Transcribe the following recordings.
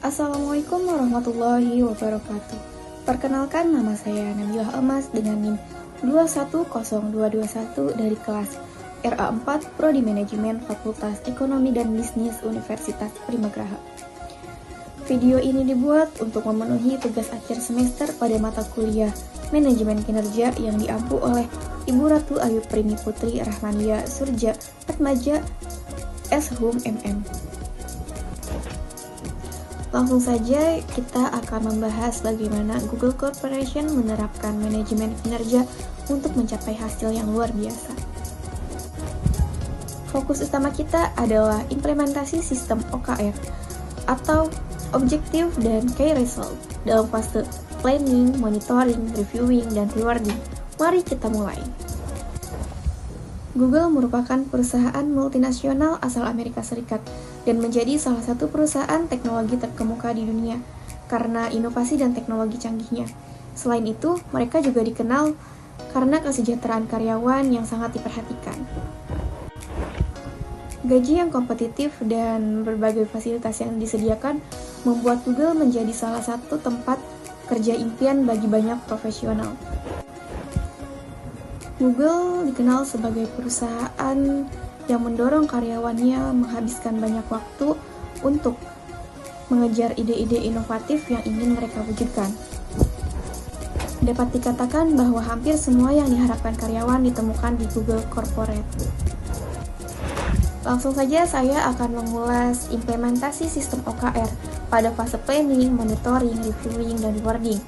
Assalamualaikum warahmatullahi wabarakatuh. Perkenalkan, nama saya Nabilah Almas dengan NIM 210221 dari kelas RA4 Prodi Manajemen Fakultas Ekonomi dan Bisnis Universitas Primagraha. Video ini dibuat untuk memenuhi tugas akhir semester pada mata kuliah Manajemen Kinerja yang diampu oleh Ibu Ratu Ayu Primi Putri Rahmania Surja Atmaja S.Hum MM. Langsung saja kita akan membahas bagaimana Google Corporation menerapkan manajemen kinerja untuk mencapai hasil yang luar biasa. Fokus utama kita adalah implementasi sistem OKR atau Objective dan Key Result dalam fase planning, monitoring, reviewing, dan rewarding. Mari kita mulai. Google merupakan perusahaan multinasional asal Amerika Serikat dan menjadi salah satu perusahaan teknologi terkemuka di dunia karena inovasi dan teknologi canggihnya. Selain itu, mereka juga dikenal karena kesejahteraan karyawan yang sangat diperhatikan. Gaji yang kompetitif dan berbagai fasilitas yang disediakan membuat Google menjadi salah satu tempat kerja impian bagi banyak profesional. Google dikenal sebagai perusahaan yang mendorong karyawannya menghabiskan banyak waktu untuk mengejar ide-ide inovatif yang ingin mereka wujudkan. Dapat dikatakan bahwa hampir semua yang diharapkan karyawan ditemukan di Google Corporate. Langsung saja saya akan mengulas implementasi sistem OKR pada fase planning, monitoring, reviewing, dan rewarding.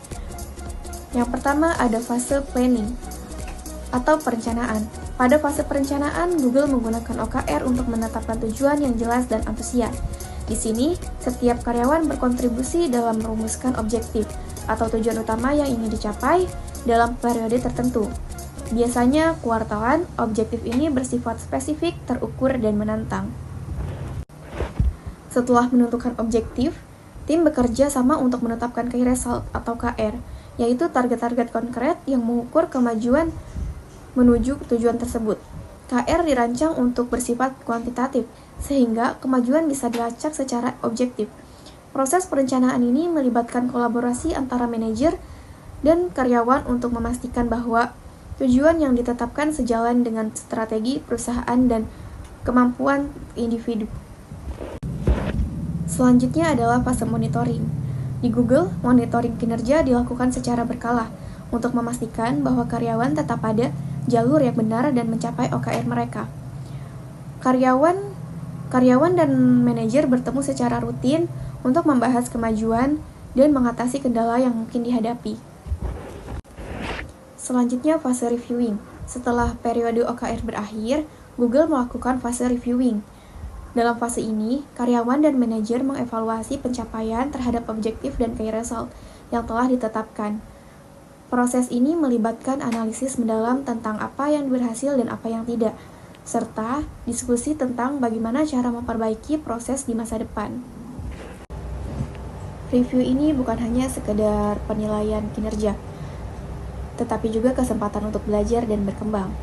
Yang pertama ada fase planning atau perencanaan. Pada fase perencanaan, Google menggunakan OKR untuk menetapkan tujuan yang jelas dan antusias. Di sini, setiap karyawan berkontribusi dalam merumuskan objektif atau tujuan utama yang ingin dicapai dalam periode tertentu. Biasanya kuartalan, objektif ini bersifat spesifik, terukur, dan menantang. Setelah menentukan objektif, tim bekerja sama untuk menetapkan Key Result atau KR, yaitu target-target konkret yang mengukur kemajuan menuju tujuan tersebut. KR dirancang untuk bersifat kuantitatif, sehingga kemajuan bisa dilacak secara objektif. Proses perencanaan ini melibatkan kolaborasi antara manajer dan karyawan untuk memastikan bahwa tujuan yang ditetapkan sejalan dengan strategi perusahaan dan kemampuan individu. Selanjutnya adalah fase monitoring. Di Google, monitoring kinerja dilakukan secara berkala untuk memastikan bahwa karyawan tetap pada jalur yang benar dan mencapai OKR mereka. Karyawan dan manajer bertemu secara rutin untuk membahas kemajuan dan mengatasi kendala yang mungkin dihadapi. Selanjutnya fase reviewing. Setelah periode OKR berakhir, Google melakukan fase reviewing. Dalam fase ini, karyawan dan manajer mengevaluasi pencapaian terhadap objektif dan key result yang telah ditetapkan. Proses ini melibatkan analisis mendalam tentang apa yang berhasil dan apa yang tidak, serta diskusi tentang bagaimana cara memperbaiki proses di masa depan. Review ini bukan hanya sekedar penilaian kinerja, tetapi juga kesempatan untuk belajar dan berkembang.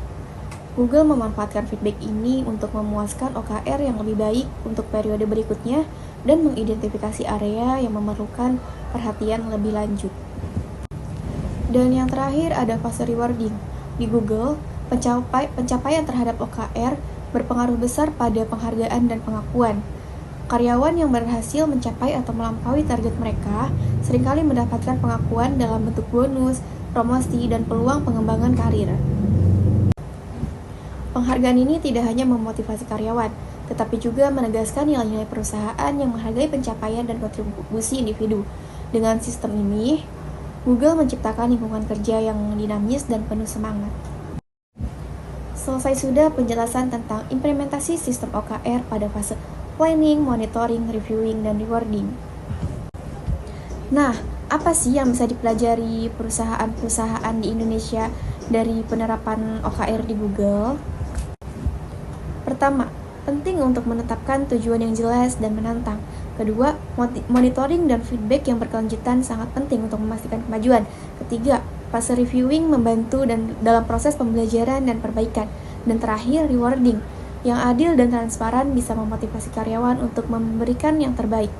Google memanfaatkan feedback ini untuk memuaskan OKR yang lebih baik untuk periode berikutnya dan mengidentifikasi area yang memerlukan perhatian lebih lanjut. Dan yang terakhir ada fase rewarding. Di Google, pencapaian terhadap OKR berpengaruh besar pada penghargaan dan pengakuan. Karyawan yang berhasil mencapai atau melampaui target mereka seringkali mendapatkan pengakuan dalam bentuk bonus, promosi, dan peluang pengembangan karir. Penghargaan ini tidak hanya memotivasi karyawan, tetapi juga menegaskan nilai-nilai perusahaan yang menghargai pencapaian dan kontribusi individu. Dengan sistem ini, Google menciptakan lingkungan kerja yang dinamis dan penuh semangat. Selesai sudah penjelasan tentang implementasi sistem OKR pada fase planning, monitoring, reviewing, dan rewarding. Nah, apa sih yang bisa dipelajari perusahaan-perusahaan di Indonesia dari penerapan OKR di Google? Pertama, penting untuk menetapkan tujuan yang jelas dan menantang. Kedua, monitoring dan feedback yang berkelanjutan sangat penting untuk memastikan kemajuan. Ketiga, fase reviewing membantu dalam proses pembelajaran dan perbaikan. Dan terakhir, rewarding yang adil dan transparan bisa memotivasi karyawan untuk memberikan yang terbaik.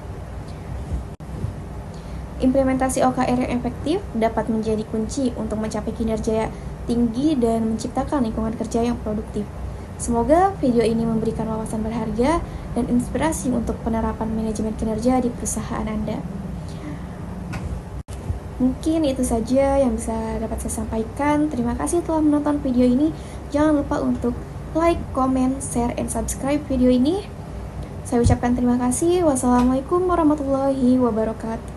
Implementasi OKR yang efektif dapat menjadi kunci untuk mencapai kinerja tinggi dan menciptakan lingkungan kerja yang produktif. Semoga video ini memberikan wawasan berharga dan inspirasi untuk penerapan manajemen kinerja di perusahaan Anda. Mungkin itu saja yang bisa dapat saya sampaikan. Terima kasih telah menonton video ini. Jangan lupa untuk like, comment, share, and subscribe video ini. Saya ucapkan terima kasih. Wassalamualaikum warahmatullahi wabarakatuh.